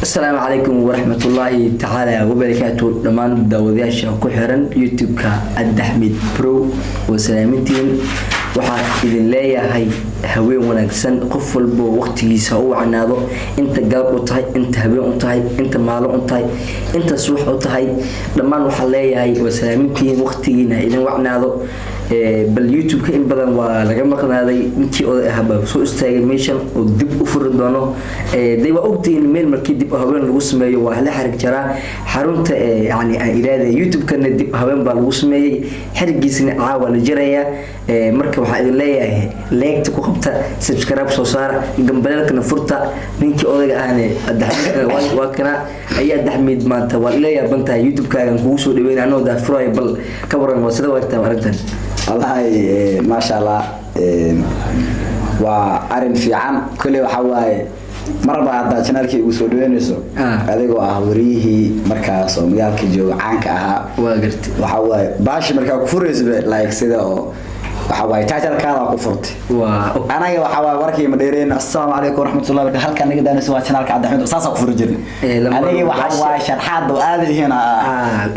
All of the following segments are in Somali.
السلام عليكم ورحمة الله تعالى وبركاته. دمان داودياشا كحرن يوتيوب كالدحميد برو وسلامتين waxaa idin leeyahay haween wanaagsan qof walba waqtigiisa uu canaado inta galab u tahay inta haween u tahay inta maalin u tahay inta subax u tahay dhamaan waxa leeyahay wasalaamintiin waqtigiina idin wacnaado bal youtube in badan waa laga maqnaaday intii oo ahaba soo istaagay meeshan oo dib u furi doono day waa ogtiin meel markii dib haween lagu sameeyo waa la xarig jaraa xarunta yani aan ilaada youtube kana dib haween baa lagu sameeyay xirigiisina caawa la jiraya marka waxa idin leeyahay like ku qabta subscribe soo saar gambalelkana furta ninkii odayga ahne waa kana ayaa daxmid maanta waa leeyahay banta youtube kaagan kugu soo dhaweynaa anoo daa furay bal ka waran waa sida warta aragtan والله ما شاء الله وأرن في عام كل وحواي مرة بعد شنالك وسودوينسو أديكوا أهوريه مركز وميالك جو عنك واجرت وحواي باش مركز كفرز لايك سيدا وحواي تاجر كذا كفرت أنا وحواي وركي مديرين السلام عليكم ورحمة الله وبركاته هل كان نقدر نسوي شنالك عبد الحميد أساسا كفر جري أنا وحواي شرحات وآذي هنا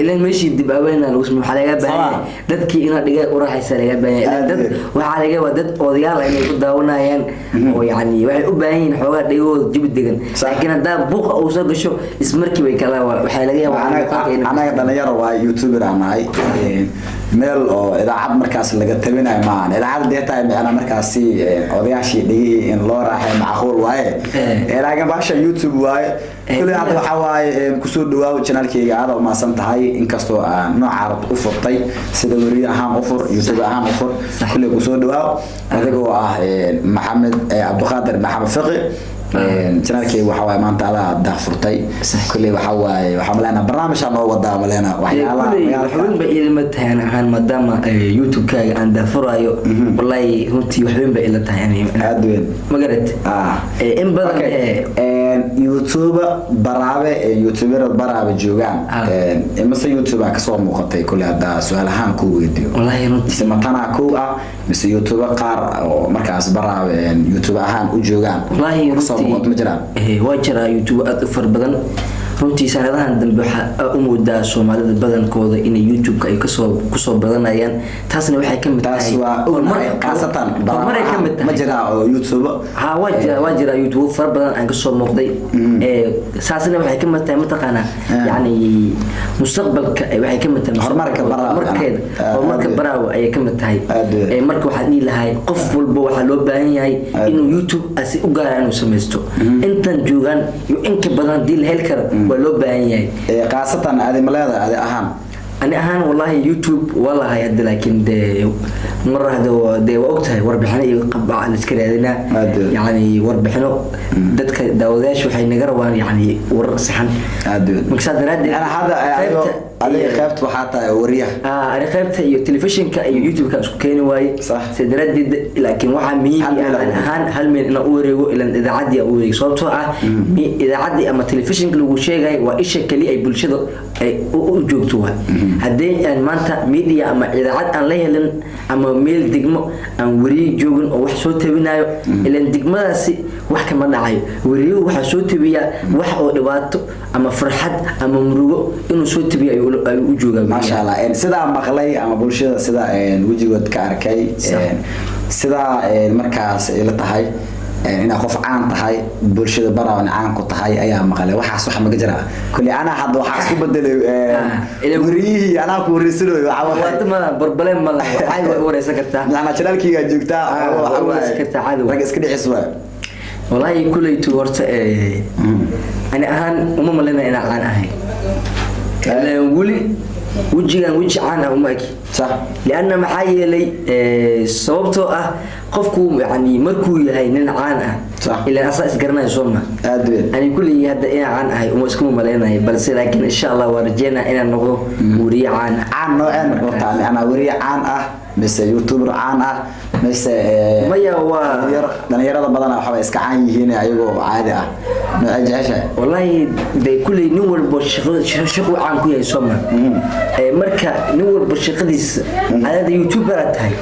إلا ماشي دبا وينا لو اسمه حلقة بني دتكي إنا دقيقة وراح يسأل بني دت وحلقة ودت أوديال إنه يقدرونا ين ويعني واحد أبين حوار ديو جيب الدقن لكن هذا بوق أو صدق شو اسمركي ويكلا وحلقة أنا قدنا يروى يوتيوبر معي meel oo idaacad markaas laga tabinayo maan idaacad deeta ana markaas odayaashii dhigay in loo raaxay macquul waaye laakiin baasha youtube waaye kulli aad waxa waaye ku soo dhawaaw channelkayga aad oo maasan tahay inkastoo aan nooc arad u furtay sida wariye ahaan u fur youtube ahaan u fur kulli ku soo dhawaaw adigoo ah maxamed abduqaadir maxamed fiqi channelkay waxa way maanta ala daafurtay kulli waxa way waxa malena barnaamijka noo wada malena waxyaalaha xubin ba ilma tahan ahaan madama youtube kaaga aan daafurayo wallahi runtii waxbin ba ila tahay aad weyn magarat in badan youtube baraabe youtuber baraabe joogan imasa youtube ka soo muuqatay kulli hada su'aalahan ku weydiyo wallahi runtii matana ku ah mise youtube qaar oo markaas baraabe youtube ahaan u joogan wallahi waa jiraa youtube aad u far badan runtii sanadahan dambe waxa u moodaa Soomaalida badankooda in youtube-ka ay kusoo badanayaan taasna waxay ka mid tahay qaasatan ma jira youtube waa jira youtube far badan aan ka soo muuqday saasna waxay ka mid tahay mataqaana yani mustaqbalka waxay ka mid tahay horumarka baraawo ay ka mid tahay marka waxa dhihi lahay qof walba waxa loo baahan yahay inuu youtube asi u gaar inuu sameysto intan joogan iyo inka badan dil hel kara ولو بانياي قاصة هذه ملاذة هذه أهم أنا أهم والله يوتيوب والله هيد لكن مرة ده وقتها وربحنا يقبع السكر هذينا يعني وربحنا دتك داوداش وحي نجربان يعني ورصحن مقصد ردي أنا هذا أنا خفت وحتى وريه أنا خفت التلفزيون يوتيوب كان سكين واي صح سدردي لكن واحد مين أنا هل من أنا أوريه إلى إذا عدي أوريه صوته إذا عدي أما التلفزيون لو شيء جاي وإيش كلي أي بلشة أي وجوكتوها هدين أن مانتا ميديا أما إذا عد أن ليه لن أما ميل دقمة أن وريه جوجن أو وحصوت بينايو إلى دقمة سي وح كمان عايو وريه وحصوت بيا وح أو دباتو أما فرحت أما مروق إنه صوت بيا وجوجا ما شاء الله إن سدا مقلي أما بلشة سدا وجوجت كاركي سدا المركز إلى تهاي إن أخوف عن تهاي بلشة برا عن عنك تهاي أيام مقلي وحاس وح مجرى كل أنا حد وحاس بدل وريه أنا كورسلو وقت ما بربلين ما عايز ورئيس كرتا أنا شلال كي جوكتا ورئيس كرتا عادو رجس كده حسوا والله كل يتورط أنا أهان ملنا أنا عن أهي لا نقولي وجهي عنا وماكي صح لأن محايا لي صوبته قفكو يعني مركو هاي نعانة صح إلى أساس قرنا يسوما أنا كل هذا إيه عن هاي ومسكون ملينا بس لكن إن شاء الله ورجينا إلى نقول وري عن نوعين أنا وري عن mise youtuber caan ah mise maya waa dhalinyarada badan waxba iska caan yihiin ayagoo caadi ah ma jeceshahay wallahi bay kulay nin walba shaqo caan ku yahay Soomaa marka nin walba shaqadiisa ayada youtuber tahay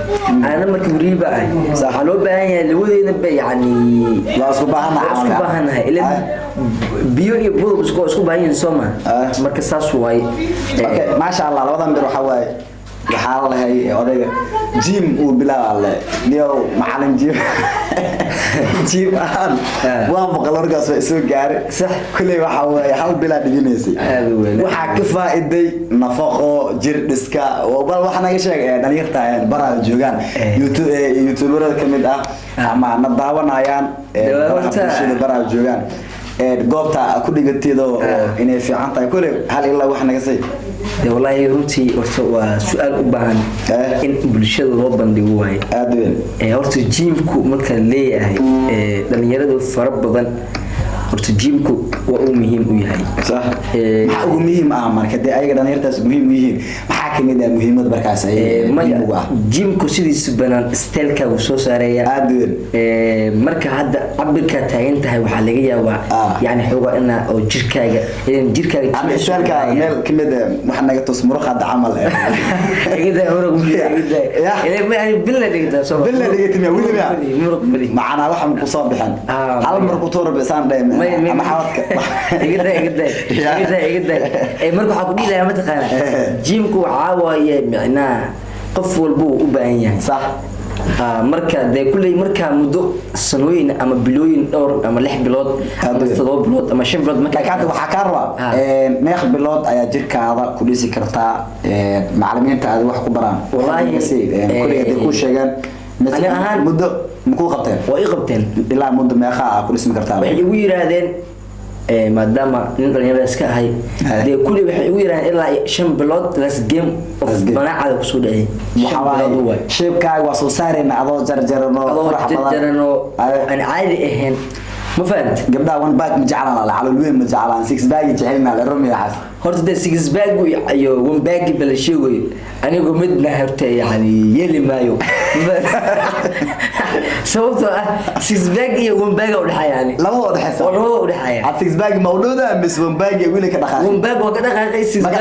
ana marka wariiba ah waxa loo baahan yahay lawadeena ba yani la isku baahanahay ilaa biyo iyo budo isku baahan yihiin Soomaa marka saas waay ma sha Allah labadan bir waxa waay waxaa lahay odayga gym uu bilaabay niyo macallin gym ahaan waa maqalorkaas soo gaaray sax kulay waxa way hal bila dhiginaysay waxa ka faa'iiday nafaqo jir dhiska oo bal waxa naga sheegay dhalinyarta baraha joogan youtuberada kamid ah ama nadaawanayaan baraha joogan goobta ku dhigateedo inay fiican tahay kulay hal ilaa wax naga say والله runtii horta waa su'aal u baahan in bulshada loo bandhigo waay aad weyn horta gymku marka leeyahay dhalinyaradu fara badan horta gymku waa uu muhiim u yahay صح waxa uu muhiim ah marka ayaga dhalinyartaas muhiim yihiin waxa kamid ah muhiimad markaas ay gymku sidiisa banaan styleka uu soo saareeya aad weyn marka hadda cabirka taagan tahay waxa laga yaabaa yani xogo ina oo jirkaaga styleka meel kamid waxa naga tus muruqada amal igida muruq ilaa ma ay billa dhigta soo billa dhigta wiliba muruq bili macana waxa ku soo bixan hal mar ku toor bisaan dheem ama xawadka igida marka waxa ku dhiilaya ma taqaan gymku waxa waaye macnaa qof walba u baahan yahay صح marka de kulay marka muddo sanooyin ama bilooyin dhowr ama 6 bilood ama 7 bilood ama 5 bilood marka ka waxa ka rabaa meeq bilood ayaa jirkaada ku dhisi kartaa macallimiinta aad wax ku baraan wallahi kulay ku sheegan ani ahaan muddo muku qabteen way qabteen ilaa muddo meeqa ku dhisi kartaa waxay ugu yiraahdeen maadaama nin dhalinyarada iska ahay de kulay waxay ugu yiraahdeen ilaa 5 bilood last game of banaacada ku soo dhacay waxa shibkaaga waa soo saarayna adoo jarjarano aan caadi ahayn ma fahant gabdhaha one bag ma jeclaan la calool weyn ma jeclaan six bag jecelna la rumiyaas horta de six bag iyo one bag bala sheegay anigu midna horta yani yeli maayo sababtoo ah six bag iyo one bag u dhaxayaan laba u dhaxaysa six bag mawduuda mis one bag wili ka dhaqaaqay one bag waa ka dhaqaaqay six bag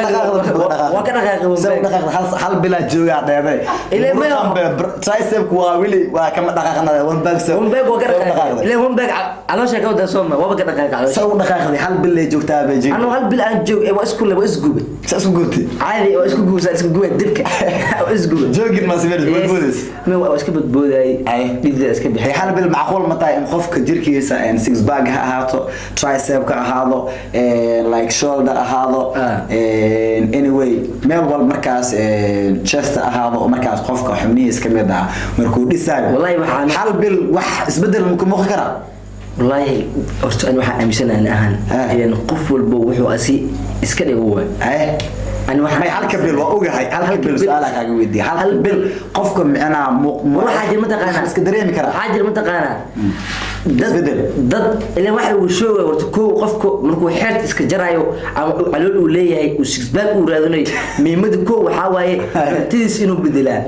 waa ka dhaqaaqay hal bila jooga dheeday ilaa ma tricep waa wili waa kama dhaqaaqnaa one bag waa ka dhaqaaqay ilaa one bag أنا شايف كده سوما وابا كده دقيقة سو دقيقة هل بالله جوكتها بيجي أنا هل بالله جو واسكول واسكوب اسكوبتي عادي واسكوب الدبكة واسكوب جوجل ما سمعت بودس ما واسكوب بوداي بدي اسكوب هي حال بالمعقول متى إن خفك جيركيسا إن سكس باج هاتو ترايسب كهذا لايك شولدر هذا anyway ما هو المركز chest هذا ومركز خفك حمنيس كميدا مركود إساق والله حال بال وح اسبدل ممكن مخكرة والله أرتو أنا واحد أمسنا أنا أهان يعني قفل بوحو أسي إسكالي هو أنا واحد ما يحلك بال وأوجه هل بال سؤالك أقولي هل بال قفكم أنا حاجة متقانة اسكندرية مكرا حاجة متقانة ضد اللي واحد وشو ورتكو قفكو مركو حيرت إسك جرايو علول وليه وسكسبال ورادوني ميمد كو وحاواي تديس إنه بدلان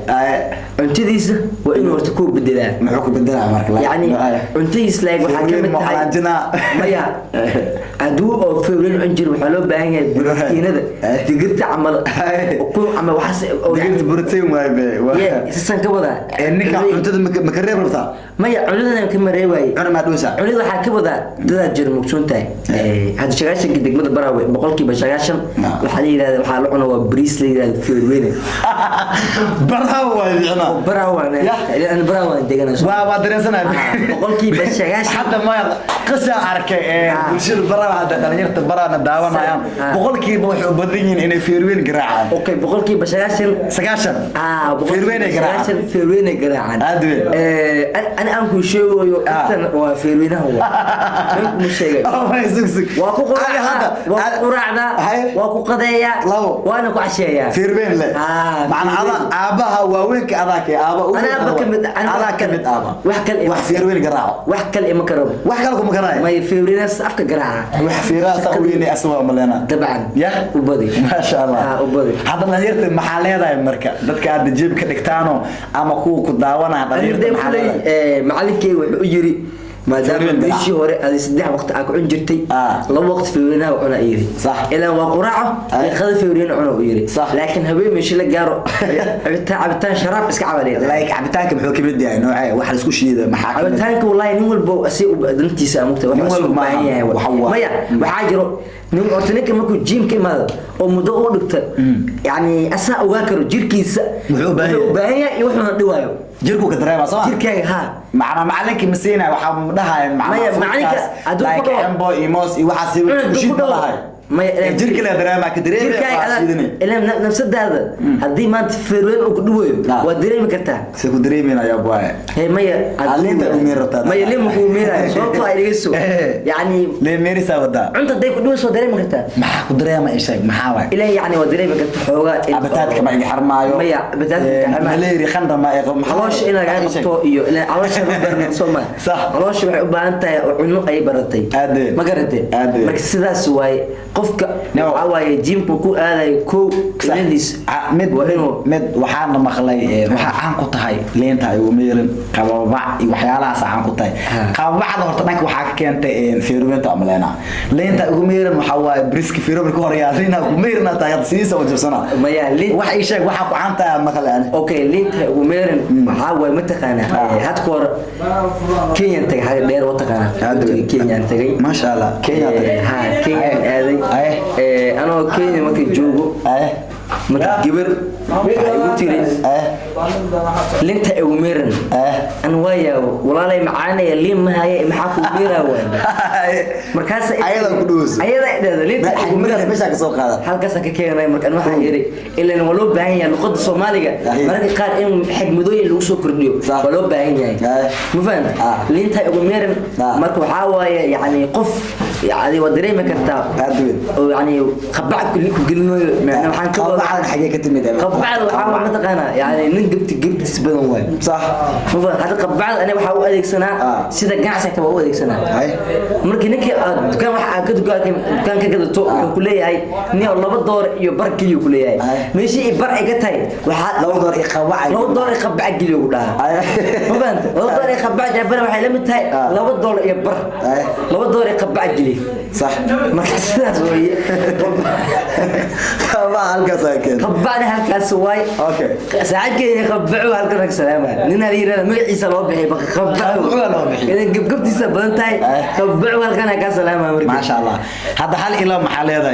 تديس وإنه ورتكو بدلان معكو بدلان مرك يعني تديس لايك وحاجة متقانة مايا أدو أو فيولين عنجر وحلو باهي بروتين هذا تقدر عمل وكل عمل وحس تقدر بروتين ما يبي سسان كبدا إنك أنت مكرر بلطا ما يا علونا كم ريواي أنا ما أدوسه علونا حكبدا ده جر مقصون تاي هذا شغاشن قد قمت براوي بقولك بشغاشن وحلي هذا وحلو أنا وبريسلي هذا في وين براوي أنا براوي دقنا ودرسنا بقولك بشغاشن حتى ما قصة عركة بشيل براوي هذا دلنيرت برانا داونا يام بقولك بوحو بدرين إنه في وين قراعة أوكي بقولك بشغاشن سكاشن في وين قراعة في وين قراعة أدوي أنا أنكو شو وفيروينه هو مش شيء واكو قراعدا واكو قضايا وانا كو عشايا فيروين له معنى اباها واوينك اداك ابا انا بكمد انا كمد ابا وحكل wax فيروين قراعه وحكل ما كرب وحكل ما قراعه ما فيروينس افك قراعه wax fiiraas aweyni asma malena طبعا يا وبدي ما شاء الله وبدي هذا dhalinyarta maxaa leedahay marka dadka aad jeeb ka dhigtaano ama kuwa ku daawanaya dhalinyarta maxaa leedahay macallinkay wuxuu u yiri maadaama bishii hore aad saddex waqti aad ku cun jirtay laba waqti fiirinaha cuna yiri ilaa waa quraaco qada fiirina cuna yiri laakiin habeen meeshii la gaaro cabitaan sharaab iska cabaleeyo like cabitaanka muxuu ka mid yahay noocay wax la isku shiida maxaa cabitaanka wallahi nin walba asii u dantiisa amugta wax walba baahan yahay maya waxa jiro nin ortanika markuu gym ka imaado oo muddo u dhigta yani asaa ogaa karo jirkiisa muxuu baahan yahay iyo wuxuu dhiwaayo jirku ka dareema soo jirkaaga ha macna macalinka masiina waxa dhahay macalinka aduu like embo imos iyo waxa si u shiidahay ما jirka la dareema ka dareema ilaa nafsadaada hadii maanta feerweyn oo ku dhuweeyo waa dareemi kartaa si ku dareemina ya boy hey maya alinta umirata maya lima ku umira soo faaidiso yani le merisa wada cunta day ku dhuweeyo soo dareemi kartaa maxaa ku dareema ishay maxaa way ilaa yani waa dareemi kartaa xooga abataadka ma iga xarmaayo maya abataadka maleeri khanda ma iga xaloosh ina laga qabto iyo ilaa xaloosh Soomaa xaloosh waxay u baahan tahay cunno ay baratay ma garatay marka sidaas way qofka waxa waaye jimku ku aaday ko kaleedis mid waxaan maqlay waxa aan ku tahay leenta ay u meerin qababac iyo waxyaalahaas aan ku tahay qababacda horta dhanka waxa ka keentay feerweynta amaleena leenta ugu meerin waxa waaye brisk feerweyn ku horyaalina ugu meerina taagad siisa wajibsana maya leent waxa ay sheeg waxa ku caanta maqlaan okay leenta ugu meerin waxa waaye mataqaana had koor Kenya tagay dheer wataqaana Kenya tagay ma sha Allah Kenya tagay ha Kenya aaday أنا كيني ما كجوجو ما كجبر أيوتيري لنت أوميرن أنا ويا والله لي معانا اللي ما هي محاكو ميرا وين مركز أيضا كدوس أيضا لنت أوميرن بس كسر هذا هل كسر كيني مركز أنا واحد يري إلا إنه ولو باهي نقد الصومالية مركز قال إن حق مدوي اللي وصل كرديو ولو باهي يعني مفهوم لنت أوميرن مركز حاوي يعني قف يعني ودري ما كتاب يعني خبعك كلنا يعني وحن خبعنا حاجة كتمت خبعنا وحاول ما تقنا يعني نجبت سبنا واي صح مفهوم هذا خبعنا أنا وحاول أديك سنة سيدا قاعد تبغى أديك سنة مركي نك كان واحد كان كده تو كلية هاي نيا الله بدور يبرك لي كلية هاي ماشي يبرك كتاي واحد لو دور يخبع لو دور يخبع لي ولا مفهوم لو دور يخبع جبنا واحد لم تاي لو بدور يبر لو دور يخبع لي صح ما كسرت وهي خبع هالكاس كده خبعنا هالكاس واي اوكي ساعات كده يخبعوا هالكاس سلامة نينا لينا ما عيسى لو بحي بقى خبعوا إذا جبت سبعين تاي خبعوا هالكاس سلامة ما شاء الله هذا حال إلى محل هذا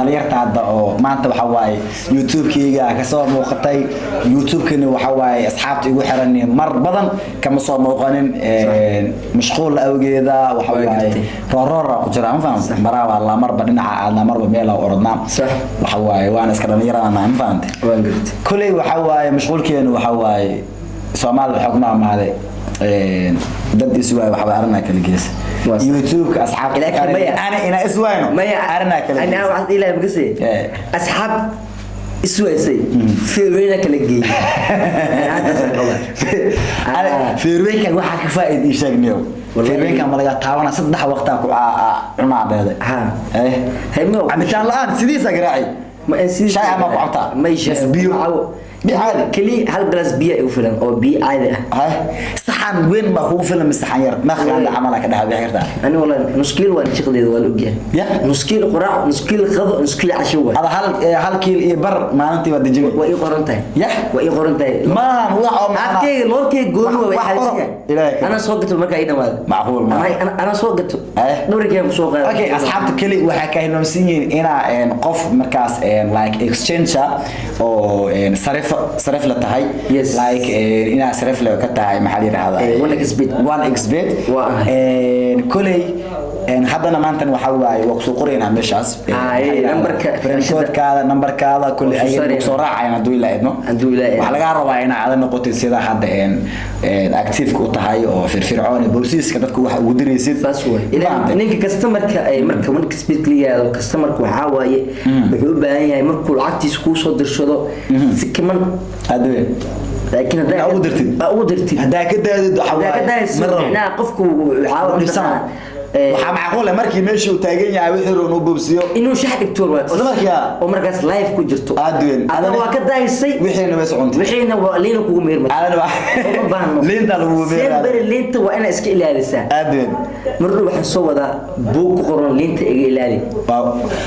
نليق تعدى أو ما أنت وحواي يوتيوب كيجا كسر موقتي يوتيوب كني وحواي أصحابتي وحرني مر بدن كمصاب موقنين مشغول أو كذا وحواي رورا كجرا ما فهمت مرة والله مر بدنا على مر بميلا وردنا صح وحواي وأنا سكرني رانا ما فهمت كل وحواي مشغول كين وحواي سومال حكنا مع هذا dad iswaay waxa arna kala gees youtube ka asxaab ana iswaayno ma arna kala ana waxa ilaa magasay asxaab iswaysay feerweena kala geey feerweena waxa ka faa'iido sheegniyo feerweena ma laga taawana saddex waqti ku cunaadeeda haymo amitaan laan sidiisa garaaci ma sidii shay ama ku cabta ma biyo بحال كلي هل جلاس بيا يوفلن أو بيا عادي هاي صحن وين ما هو فيلم الصحن ما خلى عملك ده بيحكي أنا والله نسكيل ولا شغل ده ولا بيا نسكيل قراء نسكيل خذ نسكيل عشوة هذا هل كيل إبر ما أنت بدي جميل وإيه قرنتين وإيه قرنتين ما هو ما كي لور كي جونو واحد أنا سوقت المكان هنا ماذا معقول ما أنا سوقت نورك يوم سوق أوكي أصحاب كلي وحكي إنه مسيين هنا قف مركز like exchange أو صرف لتهاي like إنا صرف له كتهاي محلي هذا one exbit كلي haddana maantan waxa waaye waa kusoo qoraynaa meeshaas nambarkaada nambarkaada kulli ay soo raacayaan hadduu ilaa idmo waxaa lagaa rabaa inaa adan noqotid sida hadda active-ka u tahay oo firfircoon boolisiiska dadku waxa ugu diraysid ninka customerka marka marka speed liyaado customerka waxa waaye wuxuu u baahan yahay markuu lacagtiisa ku soo dirshado si kaman adoo laakiin hadaa ugu dirtid hadaa ka daadid waxa waaye qofku waxa waxaa macquul ah markii meeshii uu taagan yahay wixii uu boobsiyo inuu shax dhigto oo markaas live ku jirto adana waa ka daysay wixiina way socontay wixiina waa liina kugu meermay liinta lagu meeray liinta waa ina iska ilaalisaa marna waxaan soo wadaa buug ku qoran liinta iga ilaali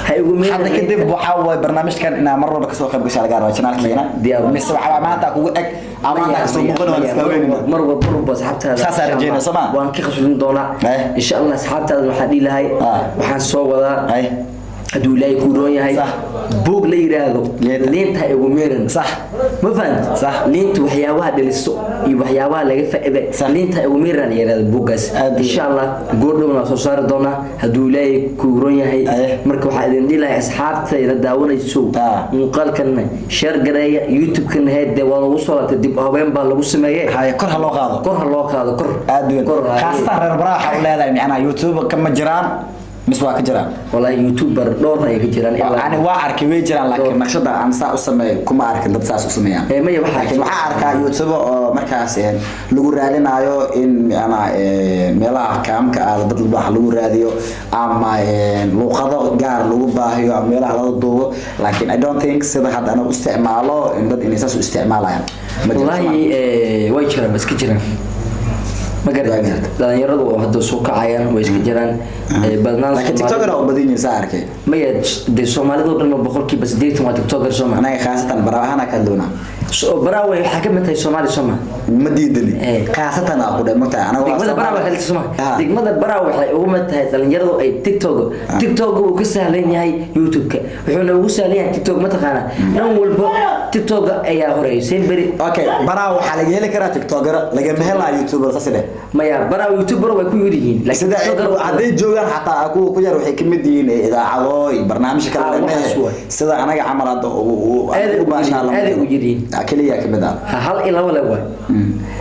hay ugu meeray hadda kadib waxa way barnaamijkan ina mar walba ka soo qayb gashay laga rabo channelkeena mise waxa maanta kugu eg amaanta ka soo muuqan waa iska weyn mar walba saxabtaada saas arjayna Soomaa waan ka qasbin doonaa insha Allah saxabtaada waxa dhilahay waxaan soo wadaa haduu ilaahay ku roon yahay buug la yiraahdo liinta ay ugu meeran sax ma fahant sax liinta waxyaabaha dhaliso iyo waxyaabaha laga faa'iiday liinta ay ugu meeran yiraahdo buugaas insha Allah goordhowna soo saar doona haduu ilaahay ku roon yahay marka waxa idin dhilahay asxaabtayda daawanayso muuqaalkan share gareeya YouTube-kan heede waa lagu soo laabtay dib habeen baa lagu sameeyay hay kor ha loo qaado kor kaasta reer baraaxa u leedahay macna YouTube kama jiraan miswaa ka jiraan wallahi YouTuber dhowr ay ka jiraan yani waa arkay way jiraan laakiin naqshada aan saa u sameey kuma arkin dad saas u sameeyaan ma waxa arkaa YouTube oo markaas lagu raadinayo in ana meelaha kaamka ah dad wax lagu raadiyo ama luqado gaar lagu baahiyo ama meelaha la duubo laakiin I don't think sida hadda ana u isticmaalo in dad inay saas u isticmaalayaan wallahi way jiraan bas ka jiraan ما قدرت dhalinyaradu oo hadda soo kacayaan way iska jiraan badnaan laakiin TikTok oo badin saarkay ma yad de Soomaalidu dhan boqolkiiba 80 waa TikTok Soomaali anaga khaasatan baraahana ka doona soo baraawe waxa ka mid tahay Soomaali Soomaali ma diidani khaasatan aku dhammaanta anaga digmada baraawe kale Soomaali digmada baraawe waxay ugu mid tahay dhalinyaradu ay TikTok uu ka sahlan yahay YouTube-ka wuxuuna ugu sahlan yahay TikTok ma taqaana dhan walba TikTok ayaa horeysay bari okay baraawe waxa laga heli karaa TikToker laga mehelaa YouTuber saaside ما يا برا يوتيوبر ويكون يدين لكن هذي جوجان حتى أكو كجار وحكي مدين إذا عضوي برنامج كلام سيدا أنا عمل هذا ما شاء الله هذا وجدين أكلية كبدا هل إلا ولا هو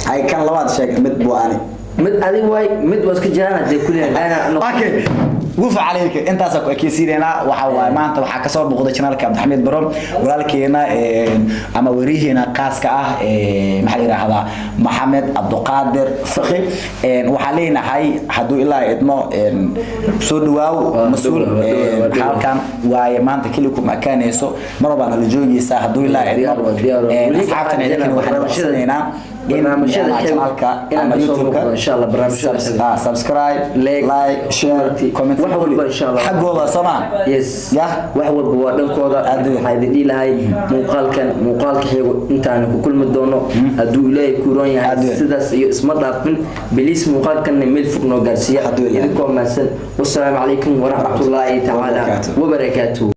هاي كان لواد شيء مد بواني مد هذه واي مد واسكجانا دي كلنا أنا أوكي وف عليك أنت أسأك كيسيرنا وحوا ما أنت وحكسر بقدر شنال كعبد الحميد برم ولكن أما وريه هنا قاسكة محلي هذا محمد عبد القادر فقي وحالينا هاي حدو إلا إدمو سودواو مسؤول حال كان وما أنت كلكم مكان يسو مربنا الجوجي سا حدو إلا إدمو أصحابنا لكن وحنا مشينا برنامجنا إن يوتيوب إن شاء الله برنامجنا سبسكرايب لايك شير كومنت وحول إن شاء الله حق والله سمع يس يا وحول بوادن كودا هذا دي لهاي مقال كحيو أنت أنا كل مدونه أدو إلهي كورون يعني سدس اسم ضافن بليس مقال كان ميل فوق نوجارسيا يذكر مثلا والسلام عليكم ورحمة الله تعالى وبركاته